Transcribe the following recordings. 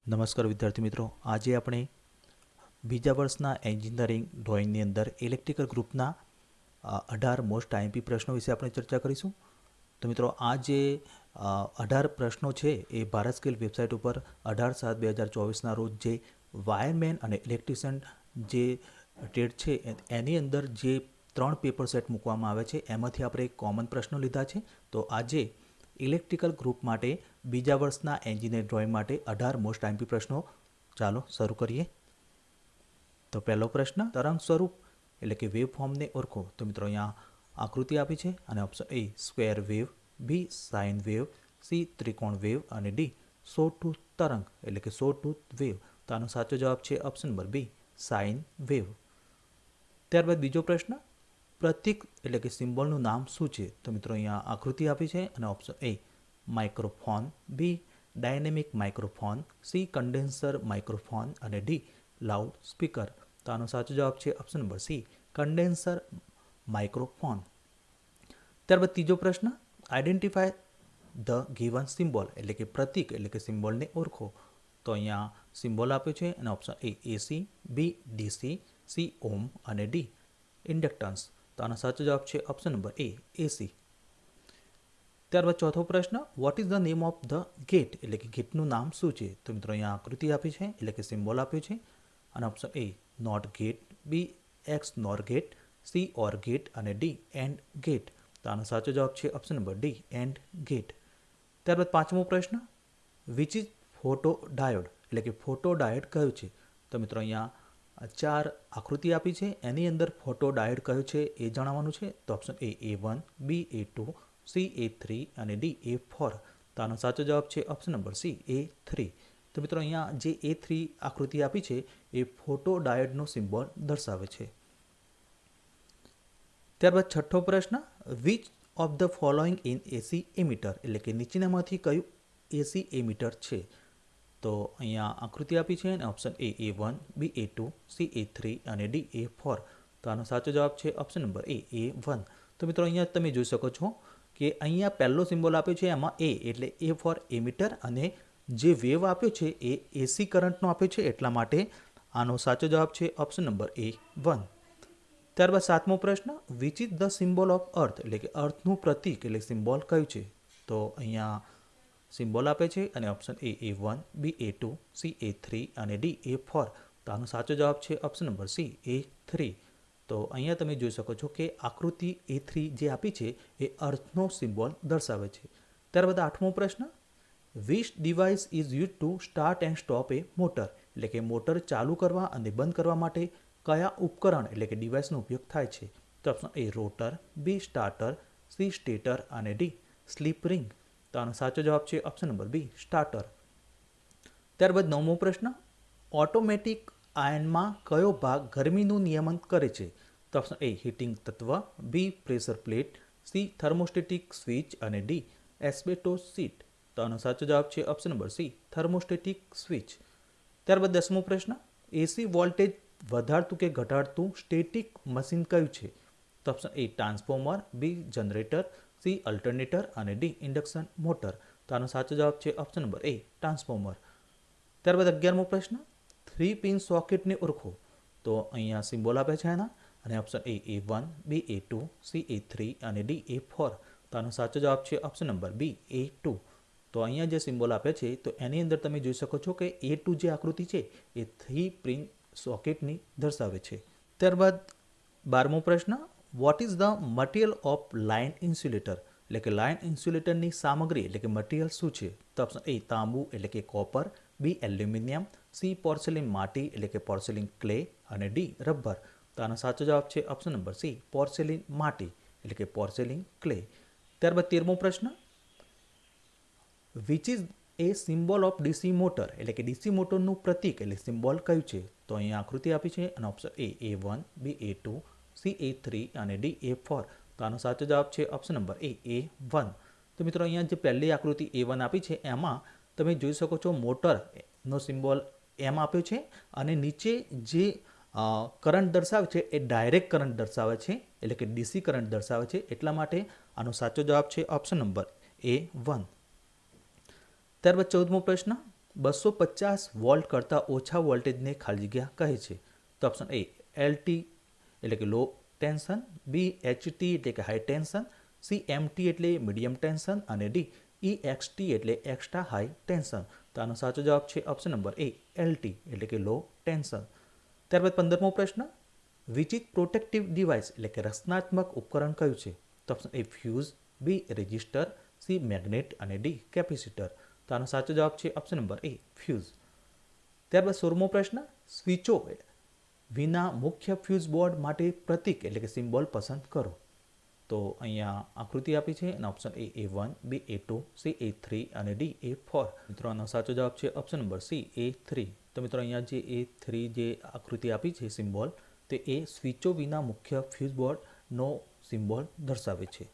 નમસ્કાર વિદ્યાર્થી મિત્રો, આજે આપણે બીજા વર્ષના એન્જિનિયરિંગ ડ્રોઈંગની અંદર ઇલેક્ટ્રિકલ ગ્રુપના 18 મોસ્ટ આઈએમપી પ્રશ્નો વિશે આપણે ચર્ચા કરીશું. તો મિત્રો, આ જે 18 પ્રશ્નો છે એ ભારત સ્કિલ વેબસાઇટ ઉપર 18/7/2024ના રોજ જે વાયરમેન અને ઇલેક્ટ્રિશિયન જે ટ્રેડ છે એની અંદર જે 3 પેપર સેટ મૂકવામાં આવે છે એમાંથી આપણે એક કોમન પ્રશ્નો લીધા છે. તો આજે ઇલેક્ટ્રિકલ ગ્રુપ માટે બીજા વર્ષના એન્જિનિયર ડ્રોઈંગ માટે 18 મોસ્ટ આઈએમપી પ્રશ્નો ચાલો શરૂ કરીએ. તો પહેલો પ્રશ્ન, તરંગ સ્વરૂપ એટલે કે વેવ ફોર્મને ઓળખો. તો મિત્રો, અહીંયા આકૃતિ આપી છે અને option A square wave, B sine wave, C ત્રિકોણ વેવ અને ડી સો ટૂથ તરંગ એટલે કે સો ટૂથ વેવ. તો આનો સાચો જવાબ છે option number B sine wave. ત્યારબાદ બીજો પ્રશ્ન, પ્રતીક એટલે કે સિમ્બોલનું નામ શું છે? તો મિત્રો, અહીંયા આકૃતિ આપી છે અને option A microphone, B dynamic microphone, C condenser microphone અને ડી લાઉડ સ્પીકર. તો આનો સાચો જવાબ છે option number C condenser microphone. ત્યારબાદ ત્રીજો પ્રશ્ન, આઈડેન્ટિફાય ધ ગિવન સિમ્બોલ એટલે કે પ્રતીક એટલે કે સિમ્બોલને ઓળખો. તો અહીંયા સિમ્બોલ આપ્યો છે અને option A AC, B DC, C ohm અને ડી ઇન્ડક્ટન્સ. તો આનો સાચો જવાબ છે ઓપ્શન નંબર એ એસી. ત્યારબાદ ચોથો પ્રશ્ન, what is the name of the gate એટલે કે ગેટનું નામ શું છે? તો મિત્રો, અહીંયા આકૃતિ આપી છે એટલે કે સિમ્બોલ આપ્યું છે અને option A NOT gate, B XNOR gate, C OR gate અને ડી એન્ડ ગેટ. તો આનો સાચો જવાબ છે option number D AND gate. ત્યારબાદ પાંચમો પ્રશ્ન, વિચ ઇઝ ફોટો ડાયોડ એટલે કે ફોટો ડાયોડ કયું છે? તો મિત્રો, અહીંયા 4 આકૃતિ આપી છે, એની અંદર ફોટો ડાયોડ કયું છે એ જણાવવાનું છે. તો ઓપ્શન A1, બી A2, સી A3 અને ડી A4. તો આનો સાચો જવાબ છે ઓપ્શન નંબર સી A3. તો મિત્રો, અહીંયા જે A3 આકૃતિ આપી છે એ ફોટો ડાયોડનો સિમ્બોલ દર્શાવે છે. ત્યારબાદ છઠ્ઠો પ્રશ્ન, which of the following in AC ammeter એટલે કે નીચેનામાંથી કયું એસી એમીટર છે? તો અહીંયા આકૃતિ આપી છે અને ઓપ્શન A1, બી A2, સી A3 અને ડી A4. તો આનો સાચો જવાબ છે ઓપ્શન નંબર A1. તો મિત્રો, અહીંયા તમે જોઈ શકો છો કે અહીંયા પહેલો સિમ્બોલ આપ્યો છે એમાં એ એટલે એ ફોર એમીટર અને જે વેવ આપ્યો છે એ એસી કરંટનો આપ્યો છે, એટલા માટે આનો સાચો જવાબ છે ઓપ્શન નંબર A1. ત્યારબાદ સાતમો પ્રશ્ન, which is the symbol of earth એટલે કે અર્થનું પ્રતીક એટલે સિમ્બોલ કયું છે? તો અહીંયા સિમ્બોલ આપે છે અને ઓપ્શન A1, બી A2, સી A3 અને ડી A4. તો આનો સાચો જવાબ છે ઓપ્શન નંબર સી A3. તો અહીંયા તમે જોઈ શકો છો કે આકૃતિ A3 જે આપી છે એ અર્થનો સિમ્બોલ દર્શાવે છે. ત્યારબાદ આઠમો પ્રશ્ન, which device is use to start and stop A motor એટલે કે મોટર ચાલુ કરવા અને બંધ કરવા માટે કયા ઉપકરણ એટલે કે ડિવાઇસનો ઉપયોગ થાય છે? તો option A rotor, B starter, C stator અને ડી સ્લીપ રિંગ. તો આનો સાચો જવાબ છે ઓપ્શન નંબર બી સ્ટાર્ટર. ત્યારબાદ નવમો પ્રશ્ન, ઓટોમેટિક આયનમાં કયો ભાગ ગરમીનું નિયમન કરે છે? તો ઓપ્શન એ હીટિંગ તત્વ, B pressure plate, C thermostatic switch અને ડી એસ્બેસ્ટોસ સીટ. તો આનો સાચો જવાબ છે option number C thermostatic switch. ત્યારબાદ 10મો પ્રશ્ન, એસી વોલ્ટેજ વધારતું કે ઘટાડતું સ્ટેટિક મશીન કયું છે? તો option A transformer, B generator, C alternator અને ડી ઇન્ડક્શન મોટર. તો આનો સાચો જવાબ છે ઓપ્શન નંબર એ ટ્રાન્સફોર્મર. ત્યારબાદ 11મો પ્રશ્ન, 3 પિન સોકેટને ઓળખો. તો અહીંયા સિમ્બોલ આપે છે એના અને ઓપ્શન A1, બી A2, સી A3 અને ડી A4. તો આનો સાચો જવાબ છે ઓપ્શન નંબર બી A2. તો અહીંયા જે સિમ્બોલ આપે છે તો એની અંદર તમે જોઈ શકો છો કે A2 જે આકૃતિ છે એ 3 પિન સોકેટની દર્શાવે છે. ત્યારબાદ 12મો પ્રશ્ન, what is the material of line insulator એટલે કે લાઇન ઇન્સ્યુલેટરની સામગ્રી એટલે કે મટીરિયલ શું છે? તો ઓપ્શન એ તાંબુ એટલે કે copper, B aluminium, C porcelain માટી એટલે કે પોર્સેલિન ક્લે અને ડી રબર. તો આનો સાચો જવાબ છે ઓપ્શન નંબર સી પોર્સેલિન માટી એટલે કે પોર્સેલિન ક્લે. ત્યારબાદ 13મો પ્રશ્ન, which is A symbol of DC motor એટલે કે ડીસી મોટરનું પ્રતીક એટલે સિમ્બોલ કયું છે? તો અહીંયા આકૃતિ આપી છે અને ઓપ્શન A1, બી A2, સી A3 અને ડી A4. તો આનો સાચો જવાબ છે ઓપ્શન નંબર A1. તો મિત્રો, અહીંયા જે પહેલી આકૃતિ A1 આપી છે એમાં તમે જોઈ શકો છો મોટરનો સિમ્બોલ એમ આપ્યો છે અને નીચે જે કરંટ દર્શાવે છે એ ડાયરેક્ટ કરંટ દર્શાવે છે એટલે કે ડીસી કરંટ દર્શાવે છે, એટલા માટે આનો સાચો જવાબ છે ઓપ્શન નંબર A1. ત્યારબાદ 14મો પ્રશ્ન, 250 વોલ્ટ કરતાં ઓછા વોલ્ટેજને ખાલી જગ્યા કહે છે? તો ઓપ્શન એ એલટી એટલે કે લો ટેન્શન, બી એચટી એટલે કે હાઈ ટેન્શન, સી એમટી એટલે મીડિયમ ટેન્શન અને ડી EXT એટલે એક્સ્ટ્રા હાઈ ટેન્શન. તો આનો સાચો જવાબ છે ઓપ્શન નંબર એ એલટી એટલે કે લો ટેન્શન. ત્યારબાદ 15મો પ્રશ્ન, વિચ ઇઝ પ્રોટેક્ટિવ ડિવાઇસ એટલે કે રક્ષણાત્મક ઉપકરણ કયું છે? તો option A fuse, B resistor, C magnet અને ડી કેપેસિટર. તો આનો સાચો જવાબ છે ઓપ્શન નંબર એ ફ્યુઝ. ત્યારબાદ 16મો પ્રશ્ન, સ્વિચો વિના મુખ્ય ફ્યુઝ બોર્ડ માટે પ્રતીક એટલે કે સિમ્બોલ પસંદ કરો. તો અહીંયા આકૃતિ આપી છે અને ઓપ્શન એ A1, બી A2, સી A3 અને ડી A4. મિત્રો આનો સાચો જવાબ છે ઓપ્શન નંબર સી A3. તો મિત્રો અહીંયા જે A3 જે આકૃતિ આપી છે સિમ્બોલ, તે એ સ્વિચો વિના મુખ્ય ફ્યુઝ બોર્ડનો સિમ્બોલ દર્શાવે છે.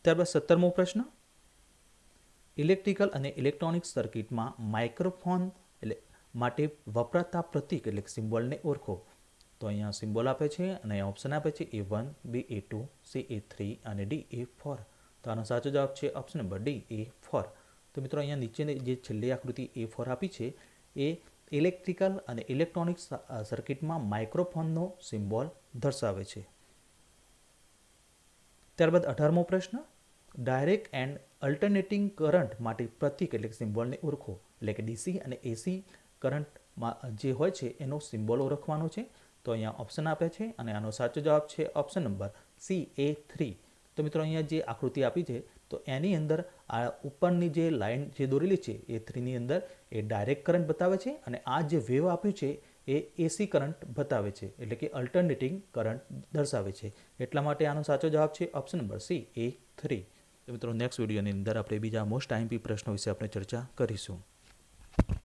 ત્યારબાદ 17મો પ્રશ્ન, ઇલેક્ટ્રિકલ અને ઇલેક્ટ્રોનિક સર્કિટમાં માઇક્રોફોન એટલે માટે વપરાતા પ્રતીક એટલે સિમ્બોલને ઓળખો. તો અહીંયા સિમ્બોલ આપે છે અને અહીંયા ઓપ્શન આપે છે A1, બી A2, સી A3 અને ડી A4. તો આનો સાચો જવાબ છે ઓપ્શન નંબર ડી A4. તો મિત્રો અહીંયા નીચેની જે છેલ્લી આકૃતિ A4 આપી છે એ ઇલેક્ટ્રિકલ અને ઇલેક્ટ્રોનિક સર્કિટમાં માઇક્રોફોનનો સિમ્બોલ દર્શાવે છે. ત્યારબાદ 18મો પ્રશ્ન, ડાયરેક્ટ એન્ડ અલ્ટરનેટિંગ કરંટ માટે પ્રતીક એટલે સિમ્બોલને ઓળખો. એટલે કે ડીસી અને એસી કરંટમાં જે હોય છે એનો સિમ્બોલ ઓળખવાનો છે. તો અહીંયા ઓપ્શન આપે છે અને આનો સાચો જવાબ છે ઓપ્શન નંબર સી A3. તો મિત્રો અહીંયા જે આકૃતિ આપી છે તો એની અંદર આ ઉપરની જે લાઇન જે દોરેલી છે A3ની અંદર એ ડાયરેક્ટ કરંટ બતાવે છે અને આ જે વેવ આપ્યું છે એ એસી કરંટ બતાવે છે એટલે કે અલ્ટરનેટિંગ કરંટ દર્શાવે છે. એટલા માટે આનો સાચો જવાબ છે ઓપ્શન નંબર સી A3. તો મિત્રો નેક્સ્ટ વિડીયોની અંદર આપણે બીજા મોસ્ટ આઈએમપી પ્રશ્નો વિશે આપણે ચર્ચા કરીશું.